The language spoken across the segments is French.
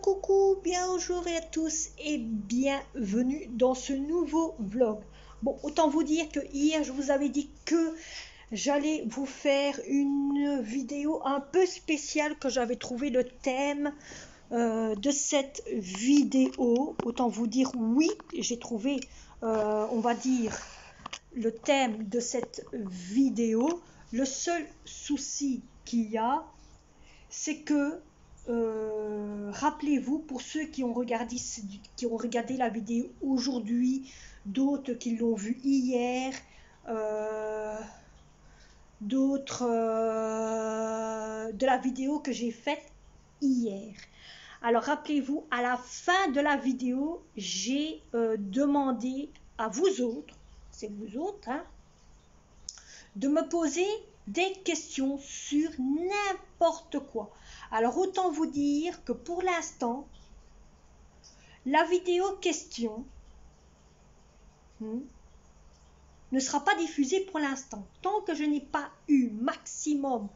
Coucou, bonjour à tous et bienvenue dans ce nouveau vlog. Bon, autant vous dire que hier je vous avais dit que j'allais vous faire une vidéo un peu spéciale, que j'avais trouvé le thème de cette vidéo. Autant vous dire, oui, j'ai trouvé, on va dire, le thème de cette vidéo. Le seul souci qu'il y a, c'est que rappelez-vous, pour ceux qui ont regardé la vidéo aujourd'hui, d'autres qui l'ont vue hier, d'autres de la vidéo que j'ai faite hier. Alors rappelez-vous, à la fin de la vidéo, j'ai demandé à vous autres, c'est vous autres, hein, de me poser des questions sur n'importe quoi. Alors autant vous dire que pour l'instant, la vidéo question ne sera pas diffusée pour l'instant. Tant que je n'ai pas eu maximum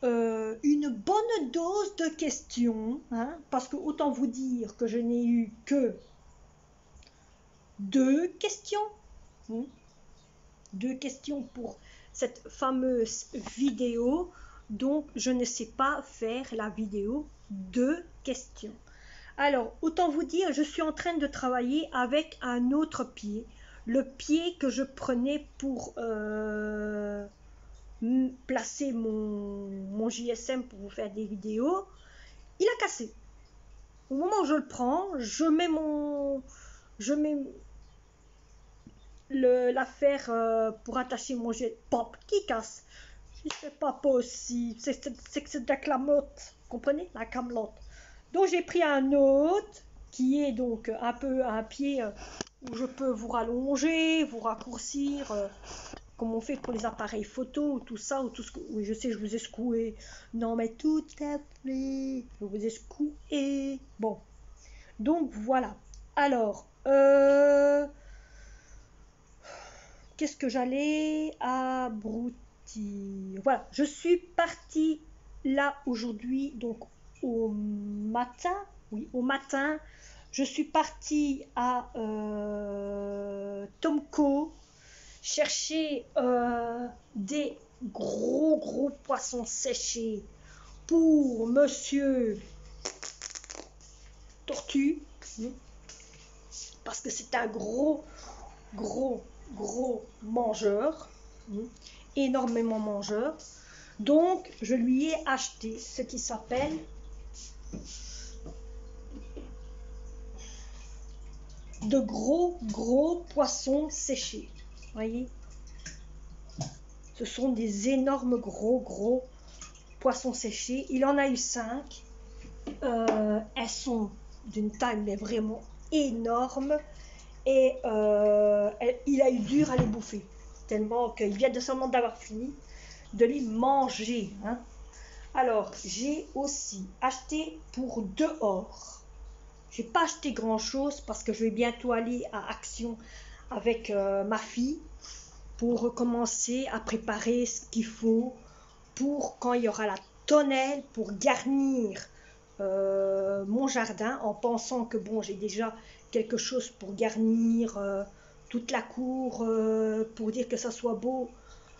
une bonne dose de questions, hein, parce que autant vous dire que je n'ai eu que 2 questions. 2 questions pour cette fameuse vidéo, donc je ne sais pas faire la vidéo 2 questions. Alors autant vous dire, je suis en train de travailler avec un autre pied, le pied que je prenais pour placer mon JSM pour vous faire des vidéos. Il a cassé. Au moment où je le prends, je mets l'affaire pour attacher mon jet, pop, qui casse. C'est pas possible, c'est que de la clamotte, comprenez, la camelote. Donc j'ai pris un autre qui est donc un peu un pied où je peux vous rallonger, vous raccourcir, comme on fait pour les appareils photo ou tout ça, ou tout ce que, oui, je sais, je vous ai secoué, non mais tout à fait, je vous ai secoué. Bon, donc voilà. Alors qu'est-ce que j'allais abrutir? Voilà, je suis partie là aujourd'hui, donc au matin. Oui, au matin, je suis partie à Tomco chercher des gros poissons séchés pour Monsieur Tortue, parce que c'est un gros mangeur, énormément mangeur. Donc je lui ai acheté ce qui s'appelle de gros poissons séchés. Voyez, ce sont des énormes gros poissons séchés. Il en a eu 5. Elles sont d'une taille mais vraiment énorme. Et il a eu dur à les bouffer, tellement qu'il vient de seulement d'avoir fini de les manger, hein. Alors j'ai aussi acheté pour dehors. J'ai pas acheté grand chose parce que je vais bientôt aller à Action avec ma fille pour commencer à préparer ce qu'il faut pour quand il y aura la tonnelle pour garnir mon jardin, en pensant que bon, j'ai déjà quelque chose pour garnir toute la cour, pour dire que ça soit beau,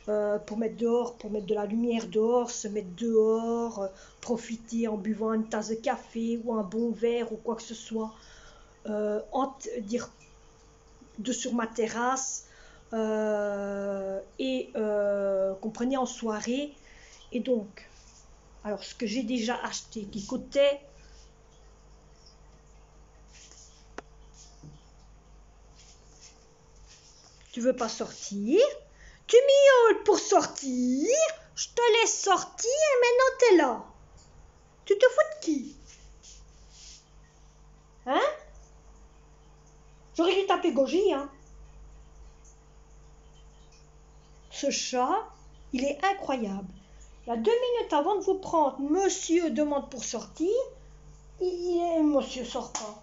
pour mettre dehors, pour mettre de la lumière dehors, se mettre dehors, profiter en buvant une tasse de café ou un bon verre ou quoi que ce soit, dire de sur ma terrasse, et comprenez, en soirée. Et donc, alors ce que j'ai déjà acheté qui coûtait tu veux pas sortir, tu miaules pour sortir, je te laisse sortir et maintenant t'es là. Tu te fous de qui? Hein? J'aurais dû taper Goji, hein. Ce chat, il est incroyable. Il y a 2 minutes avant de vous prendre, monsieur demande pour sortir, monsieur sort pas.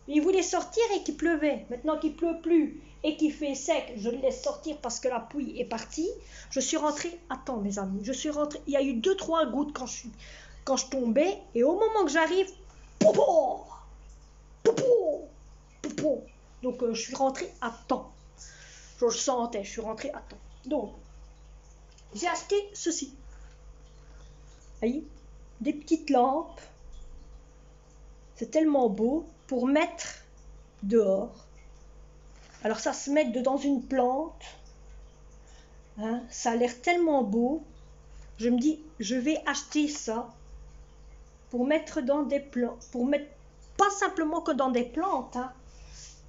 Il voulait sortir et qu'il pleuvait. Maintenant qu'il pleut plus et qu'il fait sec, je le laisse sortir parce que la pluie est partie. Je suis rentrée. Attends mes amis, je suis rentrée. Il y a eu 2-3 gouttes quand je tombais. Et au moment que j'arrive, Popo, popo, popo. Donc je suis rentrée à temps. Je le sentais, je suis rentrée à temps. Donc, j'ai acheté ceci. Vous voyez, des petites lampes. C'est tellement beau pour mettre dehors. Alors ça se met dans une plante. Hein, ça a l'air tellement beau. Je me dis, je vais acheter ça pour mettre dans des plantes. Pour mettre, pas simplement que dans des plantes. Hein,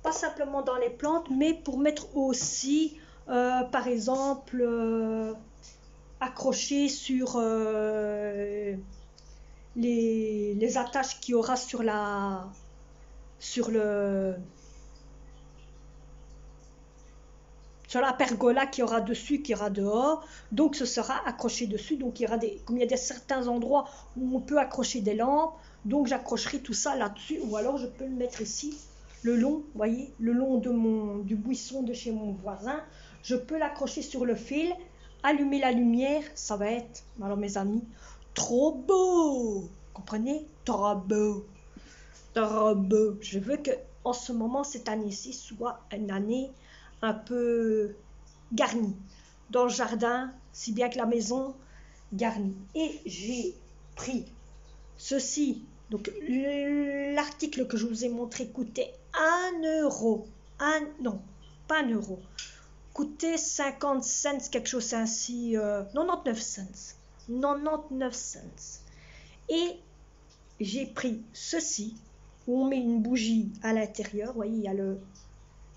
pas simplement dans les plantes, mais pour mettre aussi, par exemple, accrocher sur les attaches qu'il y aura sur la pergola qu'il y aura dessus, qu'il y aura dehors. Donc ce sera accroché dessus. Donc il y aura comme il y a certains endroits où on peut accrocher des lampes, donc j'accrocherai tout ça là-dessus, ou alors je peux le mettre ici le long, vous voyez, le long du buisson de chez mon voisin. Je peux l'accrocher sur le fil, allumer la lumière, ça va être, alors mes amis, trop beau, comprenez, trop beau, trop beau. Je veux que en ce moment, cette année-ci soit une année un peu garnie dans le jardin, si bien que la maison garnie. Et j'ai pris ceci. Donc l'article que je vous ai montré coûtait 1 euro. Non, pas 1 euro. Coûtait 50 cents, quelque chose ainsi. 99 cents. 99 cents. Et j'ai pris ceci, où on met une bougie à l'intérieur. Vous voyez, il y a de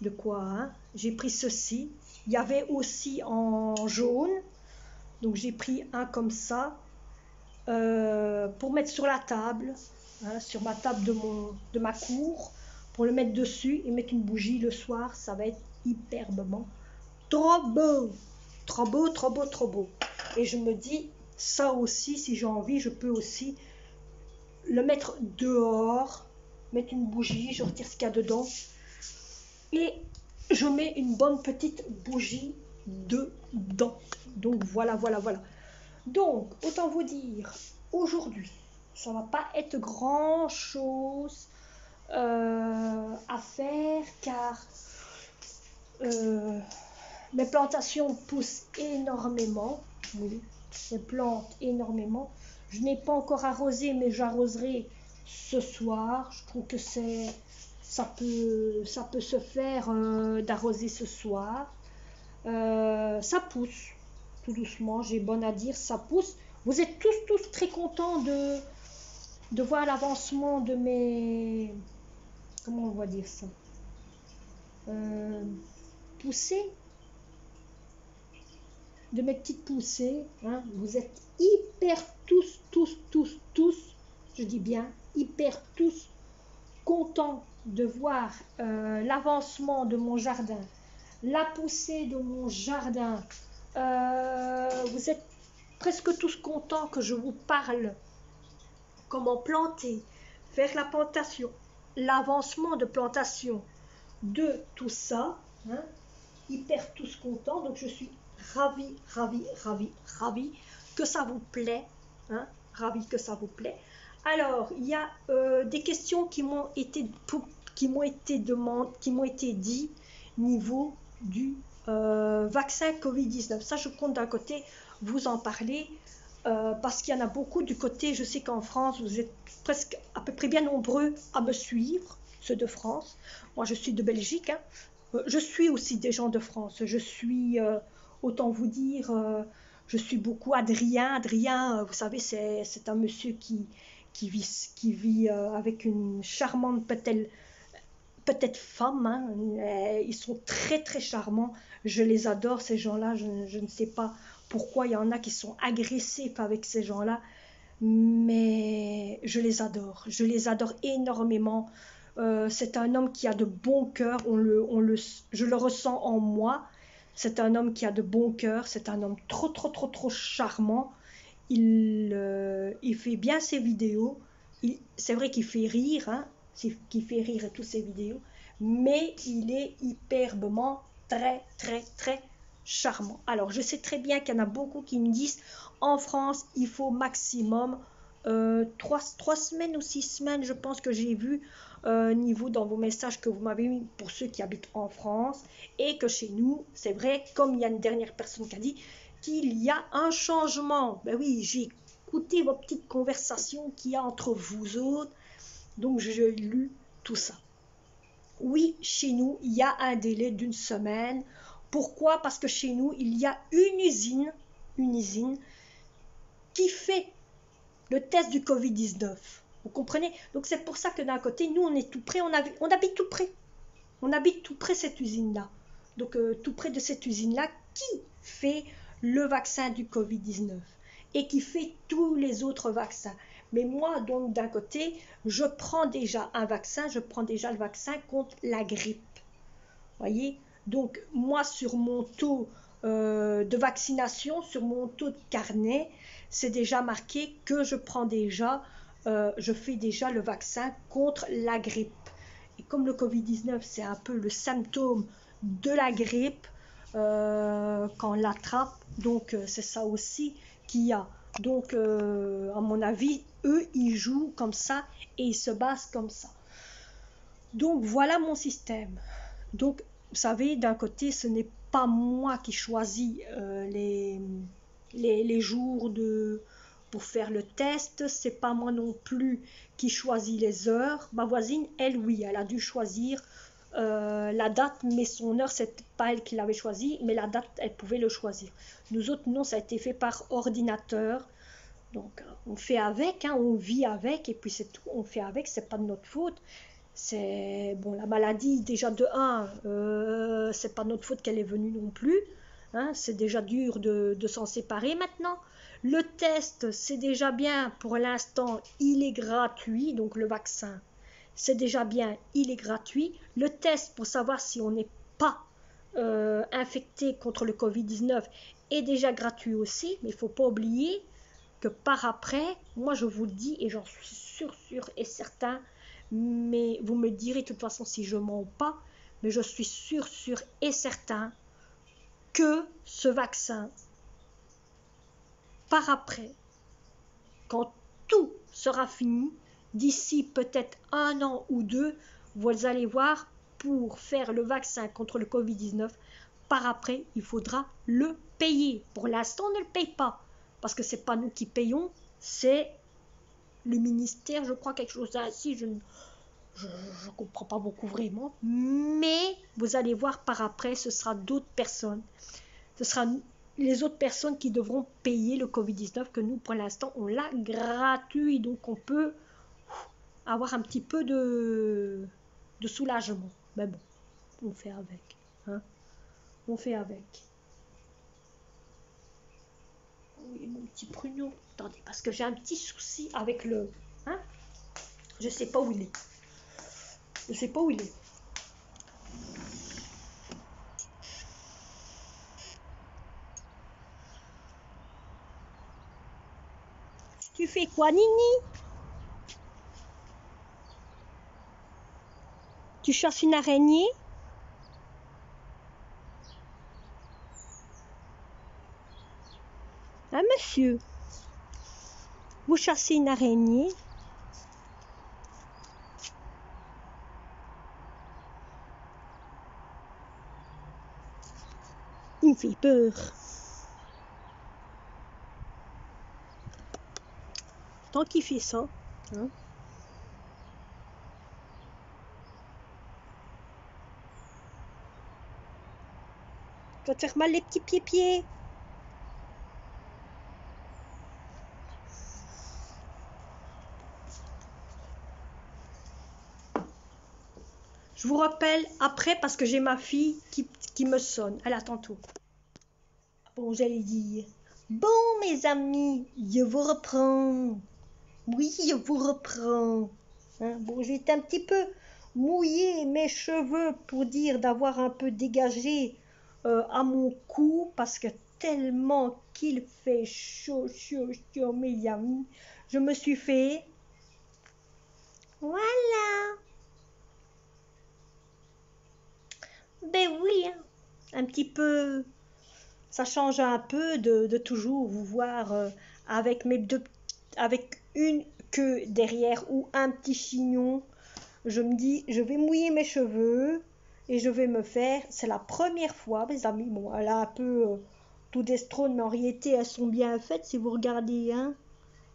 quoi. Hein. J'ai pris ceci. Il y avait aussi en jaune. Donc j'ai pris un comme ça. Pour mettre sur la table, hein, sur ma table de ma cour, pour le mettre dessus et mettre une bougie le soir, ça va être hyperbement trop beau, trop beau, trop beau, trop beau. Et je me dis, ça aussi, si j'ai envie, je peux aussi le mettre dehors, mettre une bougie, je retire ce qu'il y a dedans, et je mets une bonne petite bougie dedans. Donc voilà, voilà, voilà. Donc, autant vous dire, aujourd'hui, ça va pas être grand chose à faire, car mes plantations poussent énormément. Oui, elles plantent énormément. Je n'ai pas encore arrosé, mais j'arroserai ce soir. Je trouve que ça peut se faire d'arroser ce soir. Ça pousse tout doucement, j'ai bon à dire, ça pousse. Vous êtes tous très contents de voir l'avancement de mes, comment on va dire ça, poussées, de mes petites poussées. Hein. Vous êtes hyper tous, je dis bien hyper tous contents de voir l'avancement de mon jardin, la poussée de mon jardin. Vous êtes presque tous contents que je vous parle comment planter, faire la plantation, l'avancement de plantation de tout ça, hein, hyper tous contents. Donc je suis ravie que ça vous plaît, hein, ravie que ça vous plaît. Alors il y a des questions qui m'ont été dites niveau du vaccin Covid-19. Ça, je compte d'un côté vous en parler parce qu'il y en a beaucoup du côté. Je sais qu'en France, vous êtes presque à peu près bien nombreux à me suivre, ceux de France. Moi, je suis de Belgique. Hein. Je suis aussi des gens de France. Je suis, autant vous dire, je suis beaucoup Adrien. Adrien, vous savez, c'est un monsieur qui vit avec une charmante peut-être femmes, hein, ils sont très charmants, je les adore ces gens-là, je ne sais pas pourquoi il y en a qui sont agressifs avec ces gens-là, mais je les adore énormément. C'est un homme qui a de bon cœur, je le ressens en moi, c'est un homme qui a de bon cœur, c'est un homme trop charmant, il fait bien ses vidéos, c'est vrai qu'il fait rire, hein, qui fait rire toutes ses vidéos, mais il est hyperbement très charmant. Alors je sais très bien qu'il y en a beaucoup qui me disent en France il faut maximum trois semaines ou 6 semaines, je pense que j'ai vu niveau dans vos messages que vous m'avez mis pour ceux qui habitent en France et que chez nous, c'est vrai, comme il y a une dernière personne qui a dit qu'il y a un changement. Ben oui, j'ai écouté vos petites conversations qu'il y a entre vous autres, donc j'ai lu tout ça. Oui, chez nous, il y a un délai d'une semaine. Pourquoi? Parce que chez nous, il y a une usine qui fait le test du Covid-19. Vous comprenez? Donc c'est pour ça que d'un côté, nous, on est tout près, on habite tout près. On habite tout près de cette usine-là. Donc tout près de cette usine-là qui fait le vaccin du Covid-19 et qui fait tous les autres vaccins. Mais moi, donc d'un côté, je prends déjà un vaccin, je prends déjà le vaccin contre la grippe. Voyez? Donc moi, sur mon taux de vaccination, sur mon taux de carnet, c'est déjà marqué que je prends déjà, je fais déjà le vaccin contre la grippe. Et comme le Covid-19, c'est un peu le symptôme de la grippe quand on l'attrape, donc c'est ça aussi qu'il y a. Donc, à mon avis, eux, ils jouent comme ça et ils se basent comme ça. Donc, voilà mon système. Donc, vous savez, d'un côté, ce n'est pas moi qui choisis les jours pour faire le test. C'est pas moi non plus qui choisis les heures. Ma voisine, elle, oui, elle a dû choisir la date, mais son heure, c'est pas elle qui l'avait choisi, mais la date, elle pouvait le choisir. Nous autres, non, ça a été fait par ordinateur. Donc, on fait avec, hein, on vit avec, et puis c'est tout. On fait avec, c'est pas de notre faute. C'est bon, la maladie, déjà de 1, c'est pas notre faute qu'elle est venue non plus. Hein, c'est déjà dur de s'en séparer maintenant. Le test, c'est déjà bien, pour l'instant, il est gratuit, donc le vaccin, c'est déjà bien, il est gratuit. Le test pour savoir si on n'est pas infecté contre le Covid-19 est déjà gratuit aussi, mais il ne faut pas oublier que par après, moi je vous le dis, et j'en suis sûr et certain, mais vous me direz de toute façon si je mens ou pas, mais je suis sûr et certain que ce vaccin, par après, quand tout sera fini, d'ici peut-être 1 an ou 2, vous allez voir, pour faire le vaccin contre le Covid-19, par après, il faudra le payer. Pour l'instant, on ne le paye pas, parce que ce n'est pas nous qui payons, c'est le ministère, je crois, quelque chose ainsi, je ne comprends pas beaucoup vraiment, mais vous allez voir par après, ce sera d'autres personnes. Ce sera les autres personnes qui devront payer le Covid-19 que nous, pour l'instant, on l'a gratuit. Donc, on peut avoir un petit peu de soulagement. Mais bon, on fait avec. Hein, on fait avec. Oui, mon petit pruneau. Attendez, parce que j'ai un petit souci avec le... Hein, je sais pas où il est. Je sais pas où il est. Tu fais quoi, Nini? Tu chasses une araignée? Hein, monsieur? Vous chassez une araignée? Il me fait peur. Tant qu'il fait ça, hein. Tu vas te faire mal les petits pieds. Je vous rappelle après parce que j'ai ma fille qui me sonne. Elle attend tout. Bon, j'allais dire. Bon, mes amis, je vous reprends. Oui, je vous reprends. Hein, bon, j'ai été un petit peu mouillé mes cheveux pour dire d'avoir un peu dégagé à mon cou parce que tellement qu'il fait chaud, mes amis. Je me suis fait... Voilà. Ben oui, hein, un petit peu... Ça change un peu de toujours vous voir avec une queue derrière ou un petit chignon. Je me dis, je vais mouiller mes cheveux et je vais me faire, c'est la première fois, mes amis, bon, elle a un peu tout d'estrone, mais en réalité, elles sont bien faites, si vous regardez, hein,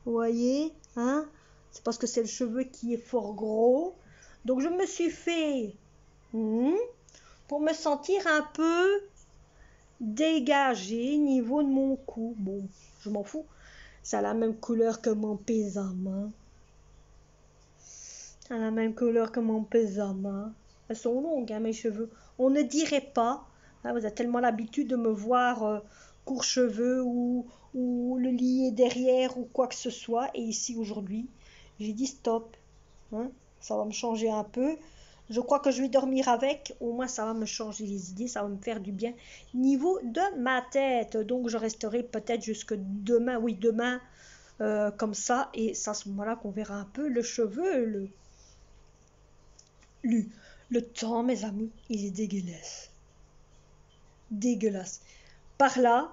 vous voyez, hein, c'est parce que c'est le cheveu qui est fort gros. Donc, je me suis fait, pour me sentir un peu dégagée niveau de mon cou. Bon, je m'en fous, ça a la même couleur que mon pyjama. Ça a la même couleur que mon pyjama. Elles sont longues, hein, mes cheveux. On ne dirait pas. Hein, vous avez tellement l'habitude de me voir court cheveux ou le lier derrière ou quoi que ce soit. Et ici, aujourd'hui, j'ai dit stop. Hein, ça va me changer un peu. Je crois que je vais dormir avec. Au moins, ça va me changer les idées. Ça va me faire du bien. Niveau de ma tête. Donc, je resterai peut-être jusque demain. Oui, demain, comme ça. Et c'est à ce moment-là qu'on verra un peu le cheveu, le temps, mes amis, il est dégueulasse. Dégueulasse. Par là,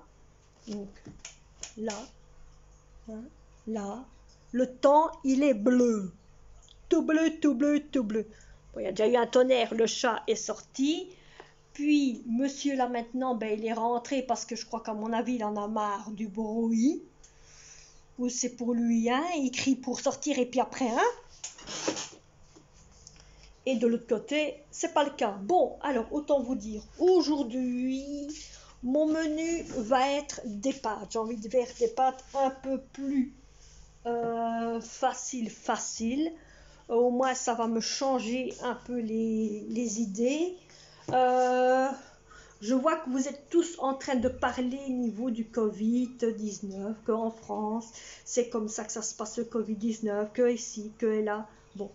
donc là, hein, là, le temps, il est bleu. Tout bleu, tout bleu, tout bleu. Bon, il y a déjà eu un tonnerre, le chat est sorti. Puis, monsieur là maintenant, ben, il est rentré parce que je crois qu'à mon avis, il en a marre du bruit. Ou c'est pour lui, hein, il crie pour sortir et puis après, hein. Et de l'autre côté, c'est pas le cas. Bon, alors autant vous dire, aujourd'hui, mon menu va être des pâtes. J'ai envie de faire des pâtes un peu plus facile. Au moins, ça va me changer un peu les idées. Je vois que vous êtes tous en train de parler au niveau du Covid-19, qu'en France, c'est comme ça que ça se passe le Covid-19, que ici, que là. Bon.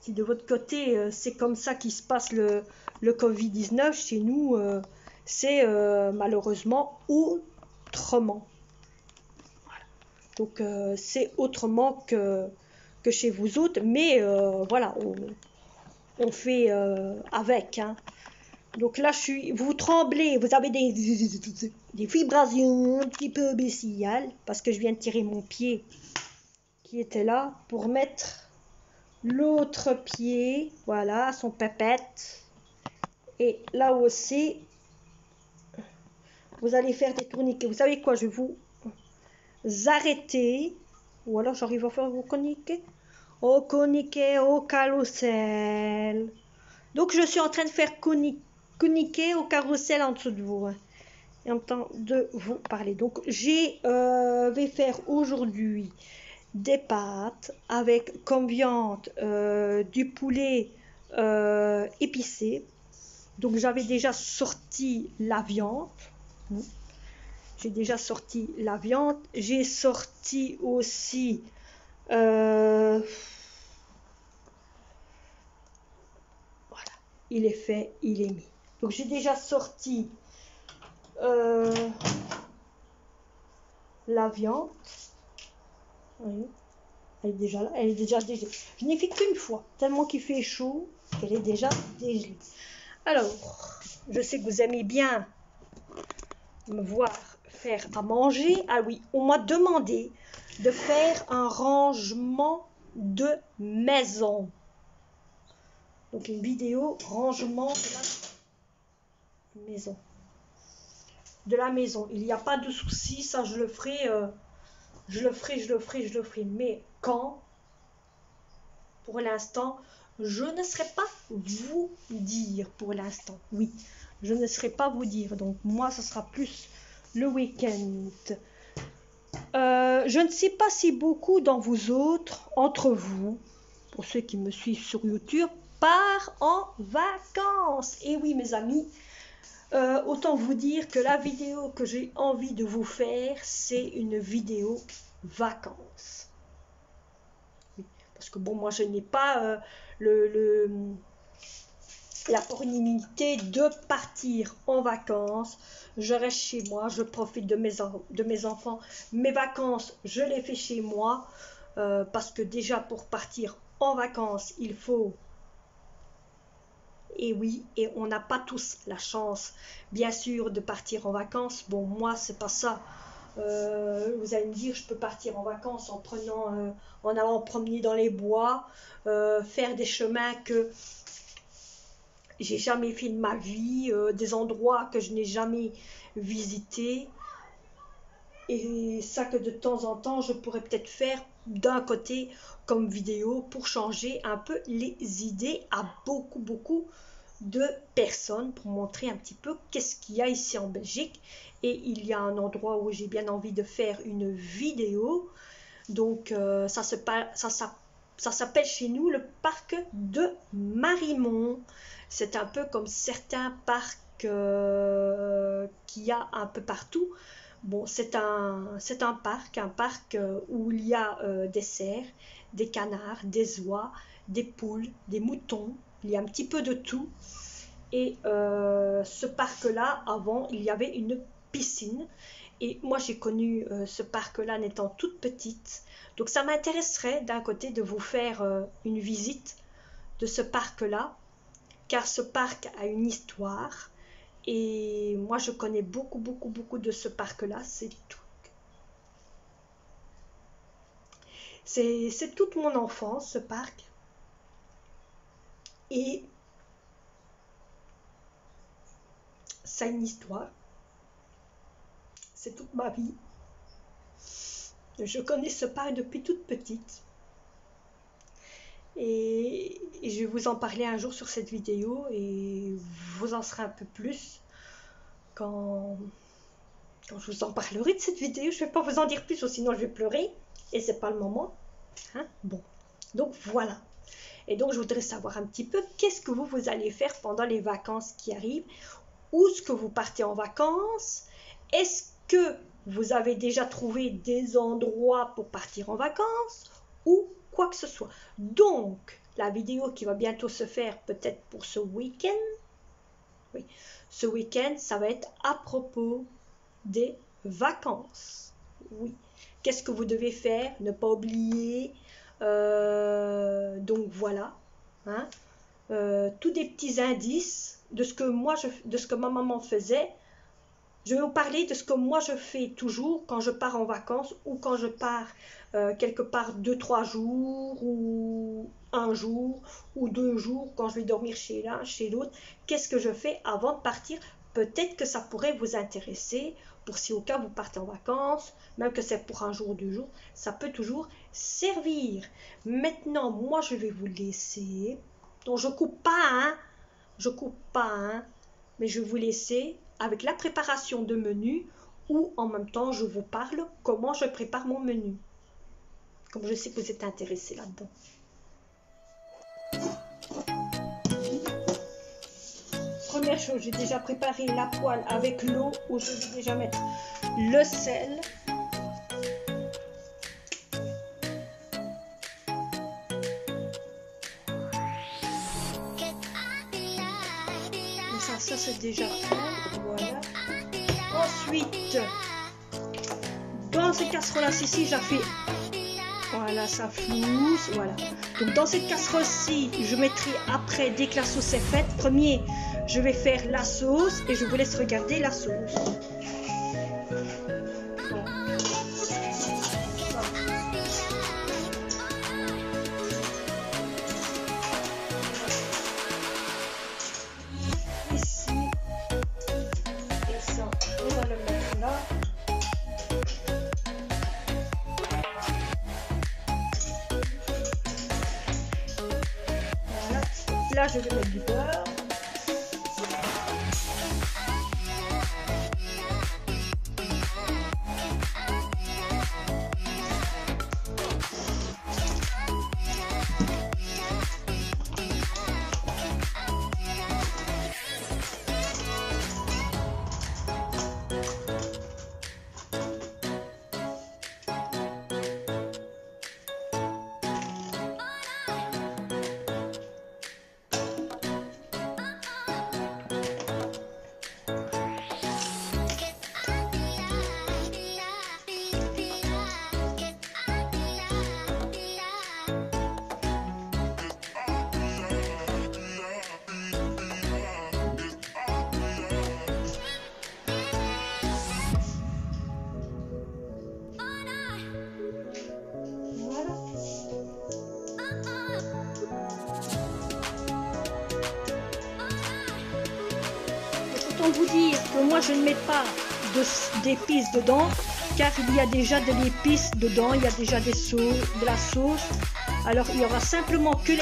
Si de votre côté, c'est comme ça qu'il se passe le Covid-19, chez nous, c'est malheureusement autrement. Voilà. Donc, c'est autrement que chez vous autres, mais voilà, on fait avec. Hein. Donc là, vous tremblez, vous avez des vibrations un petit peu bestiales, parce que je viens de tirer mon pied qui était là pour mettre l'autre pied, voilà, son pépette. Et là aussi, vous allez faire des tourniquets. Vous savez quoi, je vais vous arrêter. Ou alors j'arrive à faire vos tourniquets. Au tourniquet, au carrousel. Donc je suis en train de faire tourniquet au carrousel en dessous de vous. Hein, et en temps de vous parler. Donc vais faire aujourd'hui des pâtes avec comme viande du poulet épicé. Donc j'avais déjà sorti la viande. J'ai déjà sorti la viande. J'ai sorti aussi voilà, il est fait, il est mis. Donc j'ai déjà sorti la viande. Oui. Elle est déjà là, elle est déjà dégelée. Je n'ai fait qu'une fois, tellement qu'il fait chaud qu'elle est déjà dégelée. Alors, je sais que vous aimez bien me voir faire à manger. Ah oui, on m'a demandé de faire un rangement de maison. Donc une vidéo rangement de la maison. De la maison. Il n'y a pas de souci, ça je le ferai. Je le ferai. Mais quand? Pour l'instant, je ne saurais pas vous dire pour l'instant. Oui, je ne saurais pas vous dire. Donc moi, ce sera plus le week-end. Je ne sais pas si beaucoup dans vous autres, entre vous, pour ceux qui me suivent sur YouTube, part en vacances. Et oui, mes amis, autant vous dire que la vidéo que j'ai envie de vous faire, c'est une vidéo vacances. Parce que bon, moi je n'ai pas la possibilité de partir en vacances. Je reste chez moi, je profite de mes enfants. Mes vacances, je les fais chez moi. Parce que déjà pour partir en vacances, il faut... Et oui, et on n'a pas tous la chance, bien sûr, de partir en vacances. Bon, moi, c'est pas ça Vous allez me dire, je peux partir en vacances en en allant promener dans les bois, faire des chemins que j'ai jamais fait de ma vie, des endroits que je n'ai jamais visités. Et ça que de temps en temps, je pourrais peut-être faire d'un côté comme vidéo pour changer un peu les idées à beaucoup de personnes, pour montrer un petit peu qu'est-ce qu'il y a ici en Belgique. Et il y a un endroit où j'ai bien envie de faire une vidéo. Donc ça s'appelle chez nous le parc de Marimont. C'est un peu comme certains parcs qu'il y a un peu partout. Bon, c'est un parc où il y a des cerfs, des canards, des oies, des poules, des moutons. Il y a un petit peu de tout. Et ce parc-là, avant, il y avait une piscine. Et moi, j'ai connu ce parc-là en étant toute petite. Donc, ça m'intéresserait d'un côté de vous faire une visite de ce parc-là, car ce parc a une histoire. Et moi, je connais beaucoup de ce parc-là. C'est toute mon enfance, ce parc. Et ça a une histoire. C'est toute ma vie. Je connais ce parc depuis toute petite. Et je vais vous en parler un jour sur cette vidéo et vous en saurez un peu plus quand je vous en parlerai de cette vidéo. Je ne vais pas vous en dire plus, sinon je vais pleurer et c'est pas le moment. Hein? Bon, donc voilà. Et donc je voudrais savoir un petit peu qu'est-ce que vous allez faire pendant les vacances qui arrivent. Où est-ce que vous partez en vacances? Est-ce que vous avez déjà trouvé des endroits pour partir en vacances ou quoi que ce soit? Donc, la vidéo qui va bientôt se faire, peut-être pour ce week-end, oui, ce week-end, ça va être à propos des vacances. Oui, qu'est-ce que vous devez faire? Ne pas oublier. Donc voilà, hein, tous des petits indices de ce que ma maman faisait. Je vais vous parler de ce que moi je fais toujours quand je pars en vacances ou quand je pars quelque part 2-3 jours ou un jour ou 2 jours quand je vais dormir chez l'un, chez l'autre. Qu'est-ce que je fais avant de partir? Peut-être que ça pourrait vous intéresser pour si au cas vous partez en vacances, même que c'est pour un jour ou 2 jours, ça peut toujours servir. Maintenant, moi je vais vous laisser. Donc je coupe pas, hein, je coupe pas, hein, mais je vais vous laisser avec la préparation de menu ou en même temps je vous parle comment je prépare mon menu. Comme je sais que vous êtes intéressés là-dedans. Première chose, j'ai déjà préparé la poêle avec l'eau où je vais déjà mettre le sel. Ça c'est déjà fait, voilà. Ensuite, dans cette casserole-ci, j'ai fait, voilà, ça flousse, voilà. Donc dans cette casserole-ci, je mettrai après, dès que la sauce est faite, premier, je vais faire la sauce et je vous laisse regarder la sauce. Là, je vais mettre du beurre. de vous dire que moi je ne mets pas d'épices dedans, car il y a déjà de l'épice dedans, il y a déjà de la sauce. Alors il y aura simplement que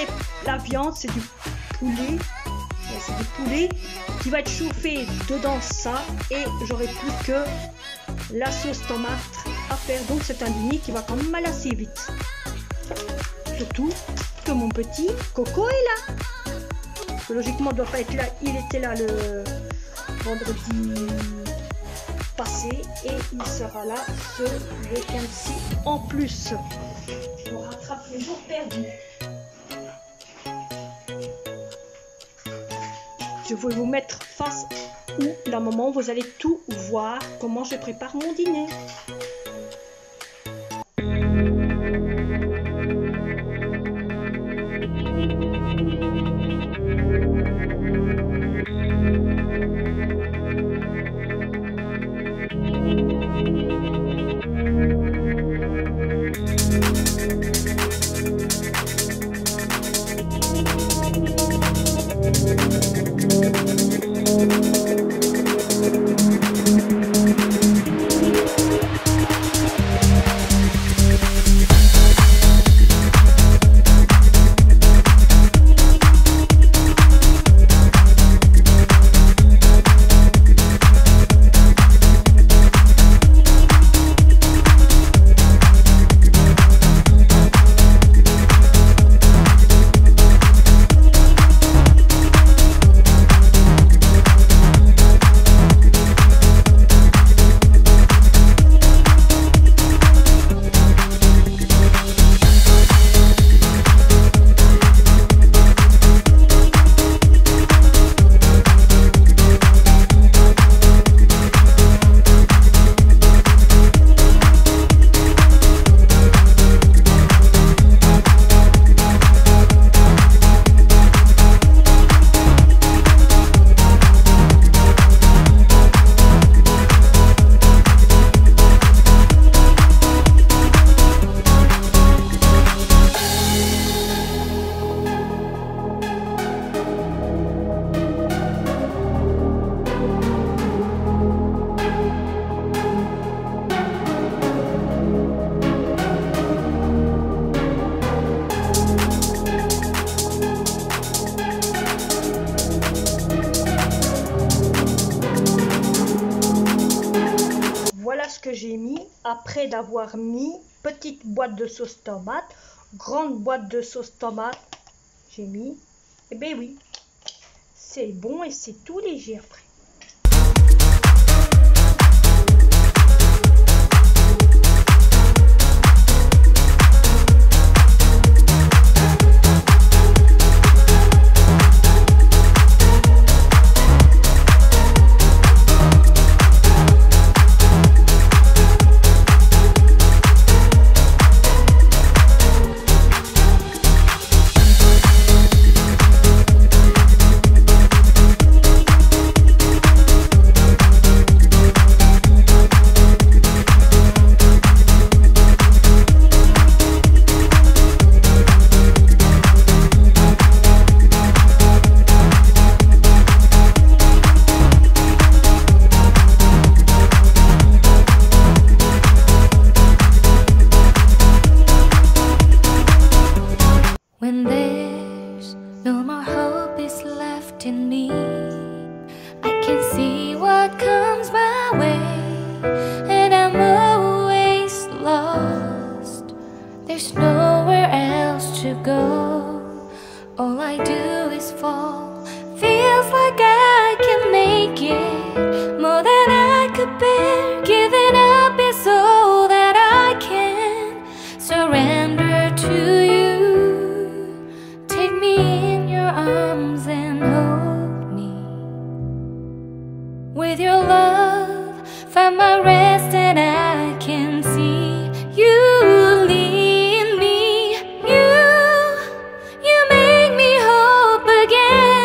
la viande, c'est du poulet, c'est du poulet qui va être chauffé dedans ça, et j'aurai plus que la sauce tomate à faire. Donc c'est un dîner qui va quand même aller assez vite. Surtout que mon petit Coco est là. Parce que logiquement il ne doit pas être là, il était là le vendredi passé et il sera là ce week-end-ci en plus. On rattrape les jours perdus. Je vais vous mettre face où la maman, vous allez tout voir comment je prépare mon dîner. Que j'ai mis après d'avoir mis petite boîte de sauce tomate, grande boîte de sauce tomate, j'ai mis, et ben oui, c'est bon et c'est tout léger après. When there's no more hope is left in me, I can see what comes my way, and I'm always lost. There's nowhere else to go. All I do is fall. Feels like I can make it more than I could bear. Giving up is all that I can surrender to you. Arms and hold me. With your love, find my rest, and I can see you lead me. You make me hope again.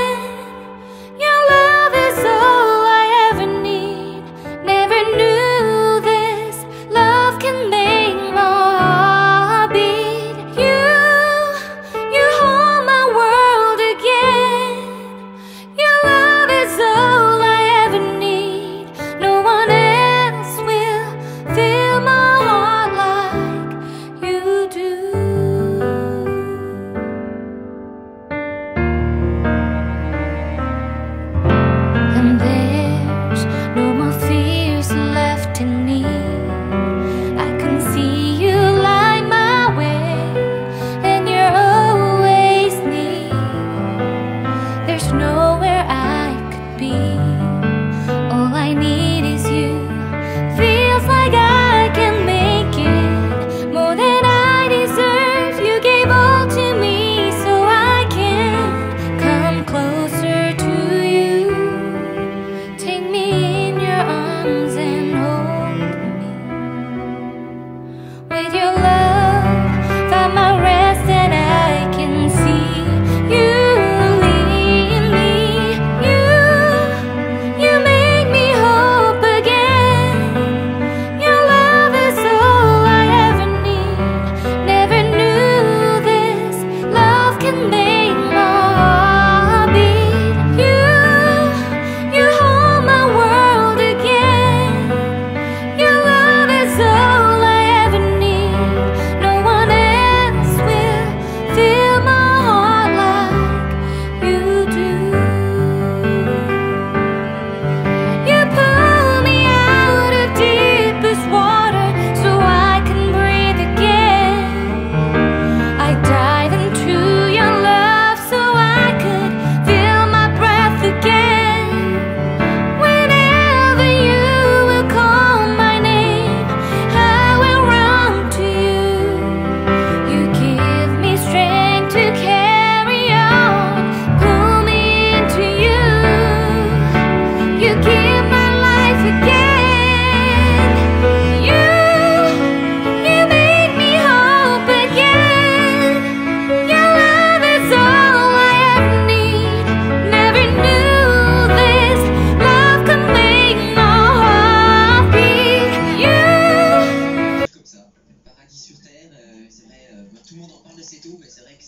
mais c'est vrai que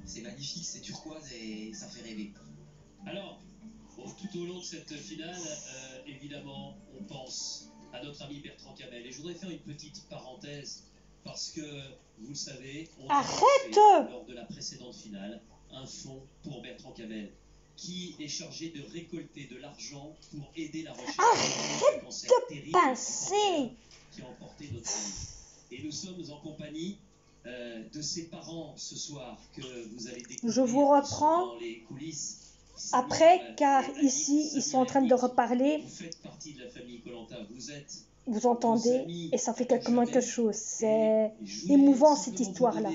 c'est magnifique, c'est turquoise et ça fait rêver. Alors, tout au long de cette finale, évidemment, on pense à notre ami Bertrand Camel. Et je voudrais faire une petite parenthèse, parce que, vous le savez, on a fait, lors de la précédente finale, un fonds pour Bertrand Camel, qui est chargé de récolter de l'argent pour aider la recherche du cancer terrible qui a emporté notre ami. Et nous sommes en compagnie de ses parents ce soir, que vous allez découvrir. Je vous reprends dans les coulisses. après, car ici, ils sont en train de reparler. Vous faites partie de la famille Koh-Lanta, vous entendez, et ça fait quelque chose. C'est émouvant cette histoire-là.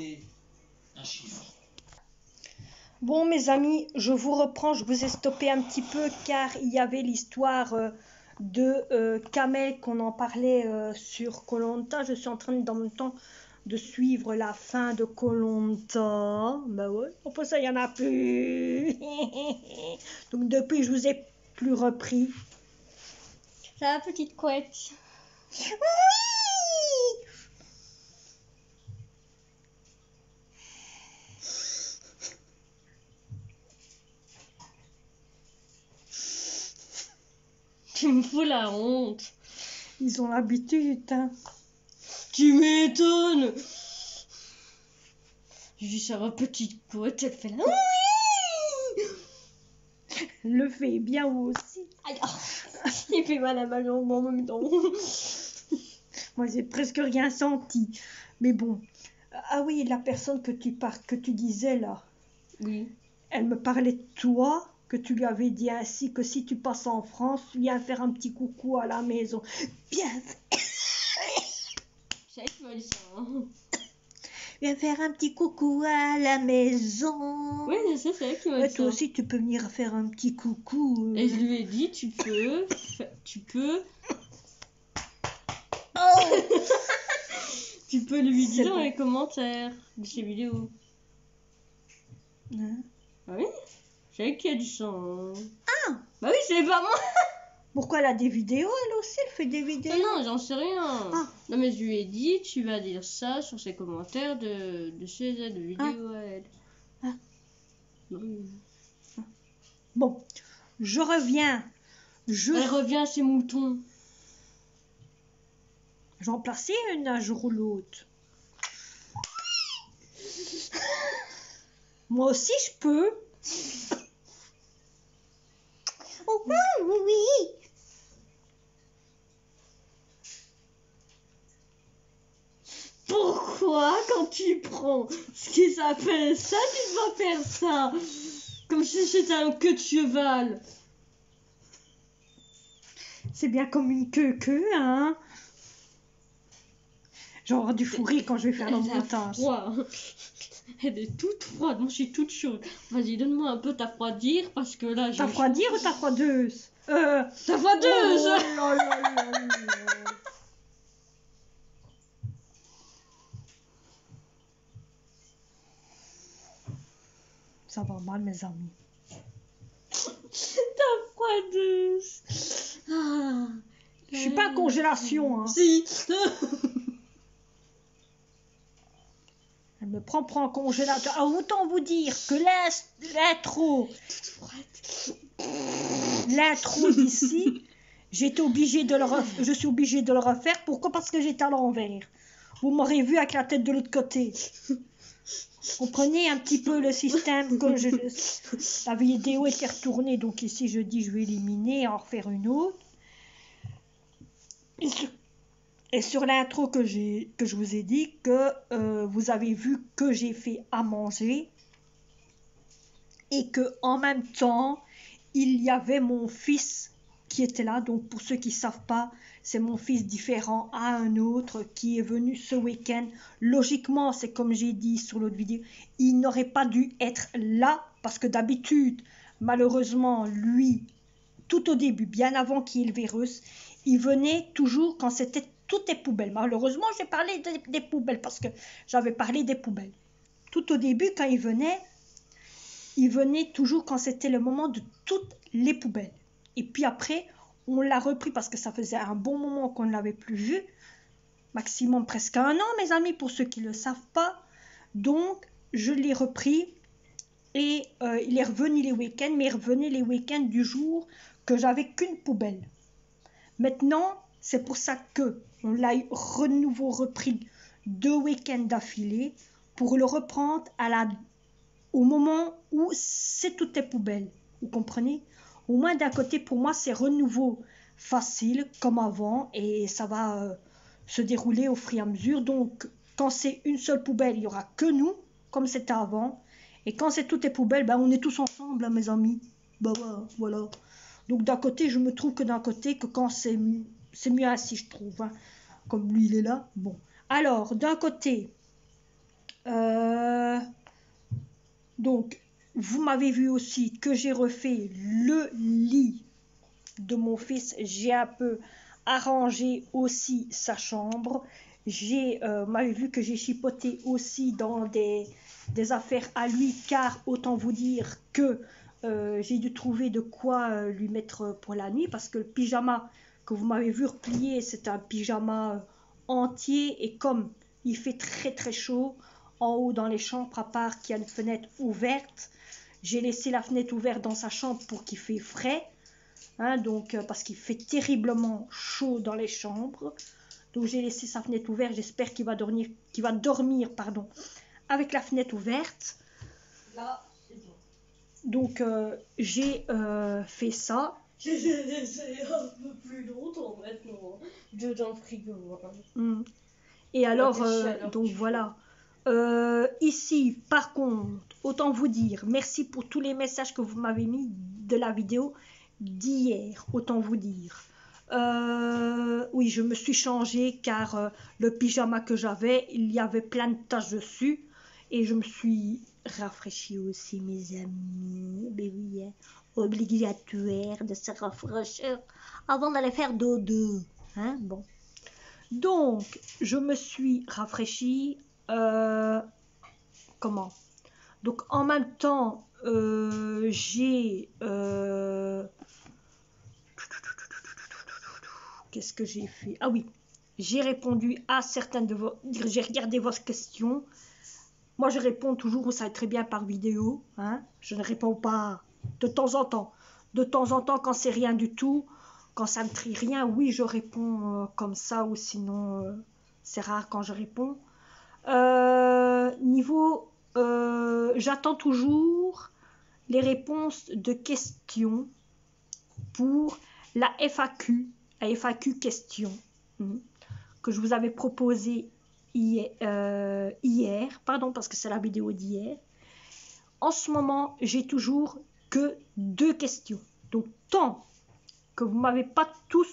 Bon, mes amis, je vous reprends. Je vous ai stoppé un petit peu car il y avait l'histoire de Kamel qu'on en parlait sur Koh-Lanta. Je suis en train en même temps de suivre la fin de Koh-Lanta. Bah ouais, pour ça, il n'y en a plus. Donc depuis, je vous ai plus repris. Ça va, petite couette? Oui! Tu me fous la honte. Ils ont l'habitude, hein. Tu m'étonnes. Je dis ça va, petite couette, elle fait la... Le fait bien aussi. Aïe, il fait mal à ma jambe en même temps. Moi, j'ai presque rien senti. Mais bon. Ah oui, la personne que tu disais là. Oui. Elle me parlait de toi, que tu lui avais dit ainsi que si tu passes en France, viens faire un petit coucou à la maison. Bien. Je savais que tu m'as dit ça. Hein. Viens faire un petit coucou à la maison. Oui, je sais, c'est elle qui m'a dit ça. Toi aussi, tu peux venir faire un petit coucou. Et je lui ai dit, tu peux. Oh. Tu peux lui dire dans les commentaires de ces vidéos. Hein? Ah oui? C'est elle qui a dit ça. Hein. Ah! Bah oui, c'est pas moi! Pourquoi elle a des vidéos? Elle aussi, elle fait des vidéos. Non, j'en sais rien. Ah. Non, mais je lui ai dit, tu vas dire ça sur ses commentaires de chez elle, de vidéos à elle. Ah. Oui. Bon, je reviens. Elle revient à ses moutons. J'en plaçais une un jour ou l'autre. Moi aussi, je peux. Oh, oui, oui. Pourquoi, quand tu prends ce qui s'appelle ça, tu dois faire ça? Comme si c'était un queue de cheval. C'est bien comme une queue, hein. Genre du fourré quand je vais faire le montage. Elle est toute froide, moi je suis toute chaude. Vas-y, donne-moi un peu ta froidir parce que là j'ai... Ta froidir ou ta froideuse? Ta froideuse. Oh là là là là. Ça va mal, mes amis. Ta froideuse. Ah. Je suis pas en congélation, hein. Si. Elle me prend en congélateur. Ah, autant vous dire que l'intro d'ici, je suis obligée de le refaire. Pourquoi? Parce que j'étais à l'envers. Vous m'aurez vu avec la tête de l'autre côté. Comprenez un petit peu le système que la vidéo était retournée. Donc ici, je dis je vais éliminer et en refaire une autre. Et sur l'intro que je vous ai dit que vous avez vu que j'ai fait à manger et que en même temps il y avait mon fils qui était là. Donc pour ceux qui savent pas, c'est mon fils différent à un autre qui est venu ce week-end. Logiquement, c'est comme j'ai dit sur l'autre vidéo, il n'aurait pas dû être là parce que d'habitude, malheureusement, lui, tout au début, bien avant qu'il y ait le virus, il venait toujours quand c'était toutes les poubelles. Malheureusement, j'ai parlé des poubelles parce que j'avais parlé des poubelles. Tout au début, quand il venait toujours quand c'était le moment de toutes les poubelles. Et puis après, on l'a repris parce que ça faisait un bon moment qu'on ne l'avait plus vu. Maximum presque 1 an, mes amis, pour ceux qui ne le savent pas. Donc, je l'ai repris et il est revenu les week-ends, mais il revenait les week-ends du jour que j'avais qu'une poubelle. Maintenant, c'est pour ça que on l'a renouveau repris 2 week-ends d'affilée pour le reprendre au moment où c'est toutes tes poubelles. Vous comprenez? Au moins d'un côté, pour moi, c'est renouveau facile comme avant et ça va se dérouler au fur et à mesure. Donc, quand c'est une seule poubelle, il n'y aura que nous, comme c'était avant. Et quand c'est toutes tes poubelles, ben, on est tous ensemble, hein, mes amis. Ben, voilà. Donc, d'un côté, je me trouve que d'un côté, que quand c'est mieux ainsi, je trouve. Hein. Comme lui, il est là. Bon. Alors, d'un côté, donc, vous m'avez vu aussi que j'ai refait le lit de mon fils. J'ai un peu arrangé aussi sa chambre. Vous m'avez vu que j'ai chipoté aussi dans des affaires à lui, car autant vous dire que j'ai dû trouver de quoi lui mettre pour la nuit, parce que le pyjama que vous m'avez vu replier, c'est un pyjama entier, et comme il fait très très chaud en haut dans les chambres, à part qu'il y a une fenêtre ouverte, j'ai laissé la fenêtre ouverte dans sa chambre pour qu'il fait frais, hein, donc parce qu'il fait terriblement chaud dans les chambres. Donc j'ai laissé sa fenêtre ouverte. J'espère qu'il va dormir, avec la fenêtre ouverte. Là, c'est bon. Donc j'ai fait ça. J'ai laissé un peu plus longtemps maintenant. Dans le frigo. Hein. Et alors, chaleur donc du voilà. Ici, par contre, autant vous dire, merci pour tous les messages que vous m'avez mis de la vidéo d'hier. Autant vous dire. Oui, je me suis changée car le pyjama que j'avais, il y avait plein de taches dessus. Et je me suis rafraîchie aussi, mes amis. Mais oui, hein, obligatoire de se rafraîchir avant d'aller faire dodo. Hein, bon. Donc, je me suis rafraîchie. Comment? Donc, en même temps, j'ai... Qu'est-ce que j'ai fait? Ah oui, j'ai répondu à certaines de vos... J'ai regardé vos questions. Moi, je réponds toujours, vous savez très bien, par vidéo. Hein? Je ne réponds pas de temps en temps. De temps en temps, quand c'est rien du tout, quand ça ne trie rien, oui, je réponds comme ça, ou sinon, c'est rare quand je réponds. J'attends toujours les réponses de questions pour la FAQ, question, que je vous avais proposée hier, pardon, parce que c'est la vidéo d'hier. En ce moment, j'ai toujours que 2 questions. Donc, tant que vous ne m'avez pas tous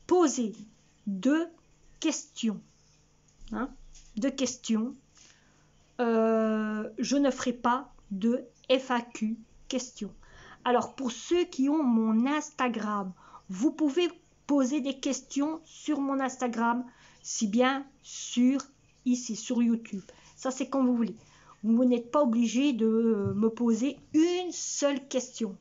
posé 2 questions, hein, 2 questions, je ne ferai pas de FAQ questions. Alors, pour ceux qui ont mon Instagram, vous pouvez poser des questions sur mon Instagram, si bien ici sur YouTube. Ça, c'est comme vous voulez. Vous n'êtes pas obligé de me poser une seule question.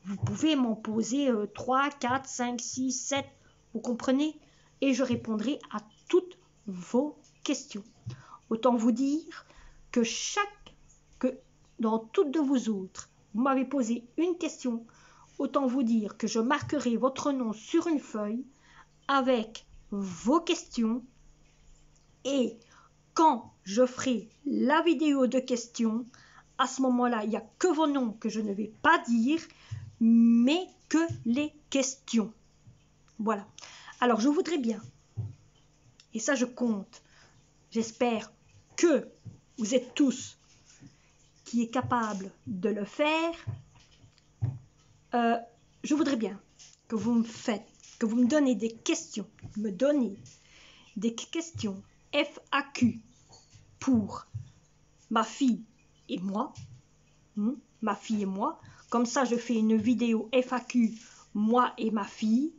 Vous pouvez m'en poser 3, 4, 5, 6, 7, vous comprenez? Et je répondrai à toutes vos questions. Autant vous dire que dans toutes de vous autres, vous m'avez posé une question, autant vous dire que je marquerai votre nom sur une feuille avec vos questions, et quand je ferai la vidéo de questions, à ce moment-là, il n'y a que vos noms que je ne vais pas dire, mais que les questions. Voilà. Alors, je voudrais bien, et ça je compte, j'espère que vous êtes tous qui est capable de le faire. Je voudrais bien que vous me donnez des questions, FAQ pour ma fille et moi. Ma fille et moi. Comme ça, je fais une vidéo FAQ, moi et ma fille,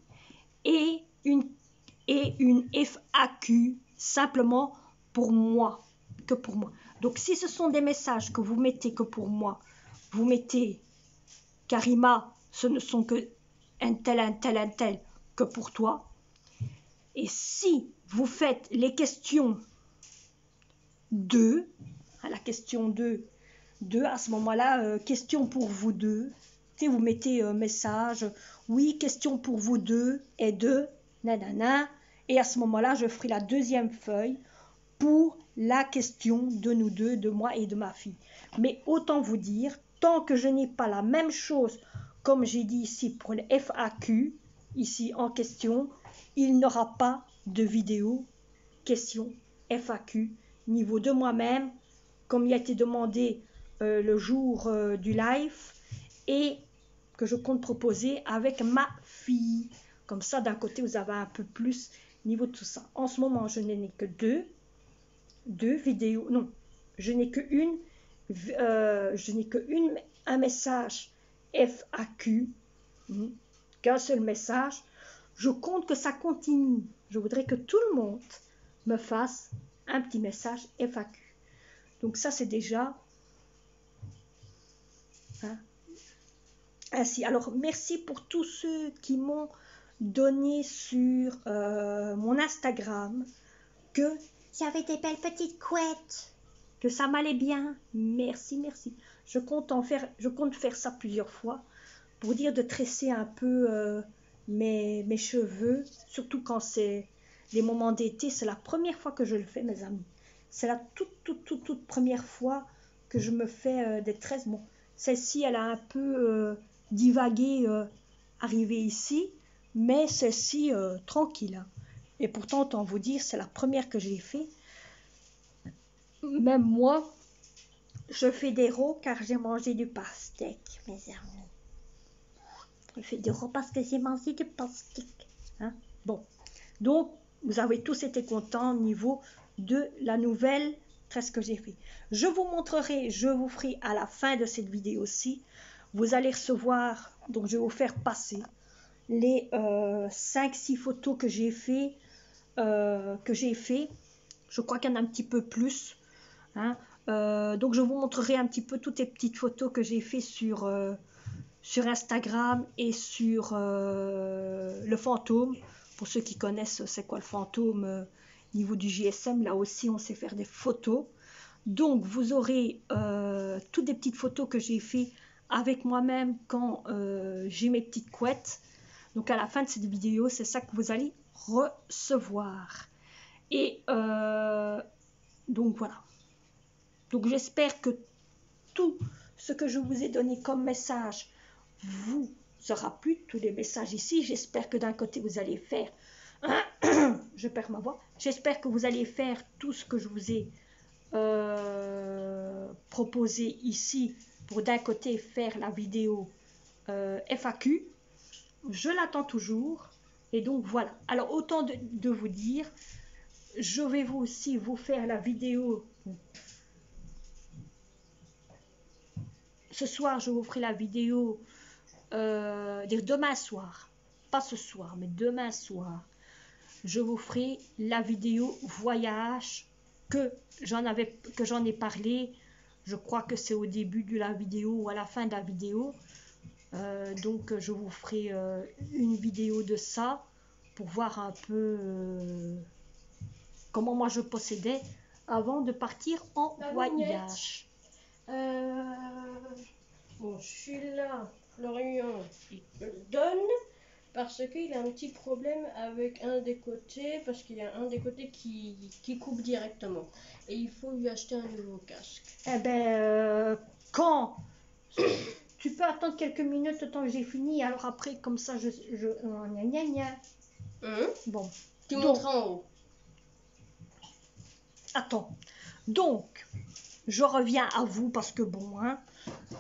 et une FAQ simplement pour moi, que pour moi. Donc, si ce sont des messages que vous mettez que pour moi, vous mettez Karima, ce ne sont que un tel, que pour toi. Et si vous faites les questions 2, à la question 2, à ce moment-là, question pour vous deux. Tu sais, vous mettez message, oui, question pour vous deux, et deux, nanana. Et à ce moment-là, je ferai la deuxième feuille pour la question de nous deux, de moi et de ma fille. Mais autant vous dire, tant que je n'ai pas la même chose, comme j'ai dit ici pour le FAQ, ici en question, il n'y aura pas de vidéo question FAQ niveau de moi-même, comme il a été demandé le jour du live, et que je compte proposer avec ma fille. Comme ça, d'un côté, vous avez un peu plus niveau de tout ça. En ce moment, je n'ai que deux vidéos. Non, je n'ai un message FAQ, qu'un seul message. Je compte que ça continue. Je voudrais que tout le monde me fasse un petit message FAQ. Donc ça, c'est déjà ainsi. Alors, merci pour tous ceux qui m'ont donné sur mon Instagram que j'avais des belles petites couettes, que ça m'allait bien. Merci, merci. Je compte faire ça plusieurs fois pour dire de tresser un peu mes cheveux, surtout quand c'est les moments d'été. C'est la première fois que je le fais, mes amis. C'est la toute première fois que je me fais des tresses. Bon, celle-ci, elle a un peu divagué, arrivé ici, mais celle-ci, tranquille. Hein. Et pourtant, autant vous dire, c'est la première que j'ai fait. Même moi, je fais des rots car j'ai mangé du pastèque, mes amis. Je fais des rots parce que j'ai mangé du pastèque. Hein? Bon, donc, vous avez tous été contents au niveau de la nouvelle tresse que j'ai fait. Je vous montrerai, je vous ferai à la fin de cette vidéo-ci, vous allez recevoir, donc je vais vous faire passer les 5-6 photos que j'ai fait, je crois qu'il y en a un petit peu plus, hein. Donc je vous montrerai un petit peu toutes les petites photos que j'ai fait sur Instagram et sur le fantôme. Pour ceux qui connaissent c'est quoi le fantôme, niveau du GSM, là aussi on sait faire des photos. Donc vous aurez toutes des petites photos que j'ai fait avec moi-même quand j'ai mes petites couettes. Donc à la fin de cette vidéo, c'est ça que vous allez recevoir. Et donc voilà. Donc j'espère que tout ce que je vous ai donné comme message vous aura plu. Tous les messages ici, j'espère que d'un côté vous allez faire je perds ma voix. J'espère que vous allez faire tout ce que je vous ai proposé ici pour d'un côté faire la vidéo FAQ. Je l'attends toujours. Et donc voilà. Alors autant de vous dire, je vais vous aussi vous faire la vidéo. Ce soir, je vous ferai la vidéo demain soir. Pas ce soir, mais demain soir. Je vous ferai la vidéo voyage que j'en ai parlé. Je crois que c'est au début de la vidéo ou à la fin de la vidéo. Donc je vous ferai une vidéo de ça pour voir un peu comment moi je possédais avant de partir en voyage. Bon, je suis là, Florian, il me le donne parce qu'il a un petit problème avec un des côtés, parce qu'il y a un des côtés qui coupe directement. Et il faut lui acheter un nouveau casque. Eh ben, quand tu peux attendre quelques minutes le temps que j'ai fini, alors après, comme ça, gna gna gna. Bon. Tu montres en haut. Attends. Donc, je reviens à vous parce que bon, hein,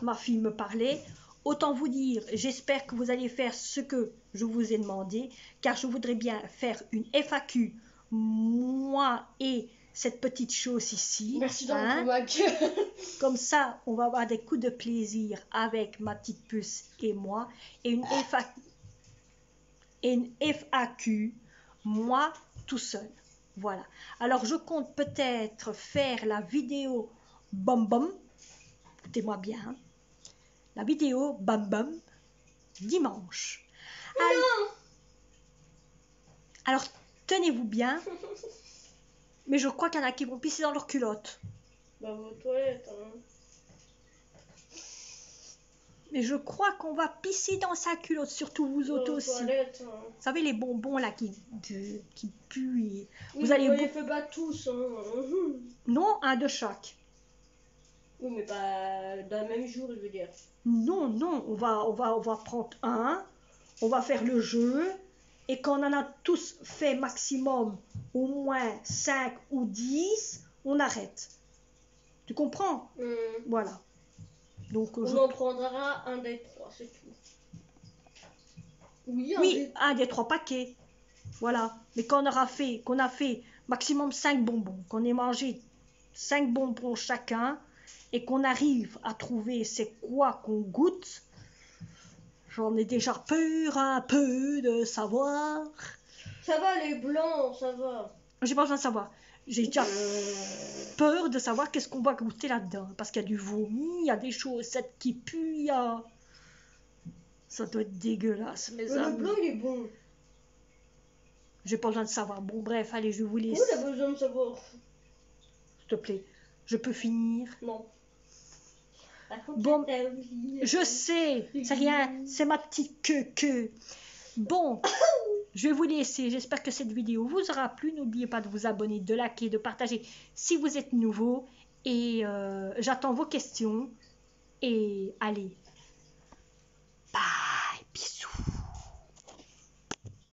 ma fille me parlait. Autant vous dire, j'espère que vous allez faire ce que je vous ai demandé, car je voudrais bien faire une FAQ, moi et cette petite chose ici. Merci d'avoir ma gueule. Comme ça, on va avoir des coups de plaisir avec ma petite puce et moi. Et une FAQ, moi tout seul. Voilà. Alors, je compte peut-être faire la vidéo Bam Bam. Écoutez-moi bien. Hein. La vidéo Bam Bam dimanche. Alors tenez-vous bien. Mais je crois qu'il y en a qui vont pisser dans leurs culottes. Bah, vos toilettes, hein. Mais je crois qu'on va pisser dans sa culotte, surtout vous autres Vos aussi. toilettes, hein. Vous savez, les bonbons là qui puent. Oui, Vous allez on les fait pas tous, hein. Non, un de chaque. Oui, mais pas dans le même jour, je veux dire. Non, non, on va prendre un, on va faire le jeu, et quand on en a tous fait maximum, au moins 5 ou 10, on arrête. Tu comprends? Voilà. Donc, On en prendra un des 3, c'est tout. Oui, oui, un des 3 paquets. Voilà. Mais quand qu'on a fait maximum 5 bonbons, qu'on ait mangé 5 bonbons chacun, et qu'on arrive à trouver c'est quoi qu'on goûte, j'en ai déjà peur un peu de savoir. Ça va, les blancs, ça va. J'ai pas besoin de savoir. J'ai déjà peur de savoir qu'est-ce qu'on va goûter là-dedans. Parce qu'il y a du vomi, il y a des chaussettes qui puent, il y a... Ça doit être dégueulasse, mes Le amis. blanc, il est bon. J'ai pas besoin de savoir. Bon, bref, allez, je vous laisse. Pourquoi t'as besoin de savoir? S'il te plaît, je peux finir. Non. Par contre, Bon, t'as oublié. je sais, c'est rien, c'est ma petite queue. Bon, je vais vous laisser. J'espère que cette vidéo vous aura plu. N'oubliez pas de vous abonner, de liker, de partager si vous êtes nouveau. Et j'attends vos questions. Et allez, bye.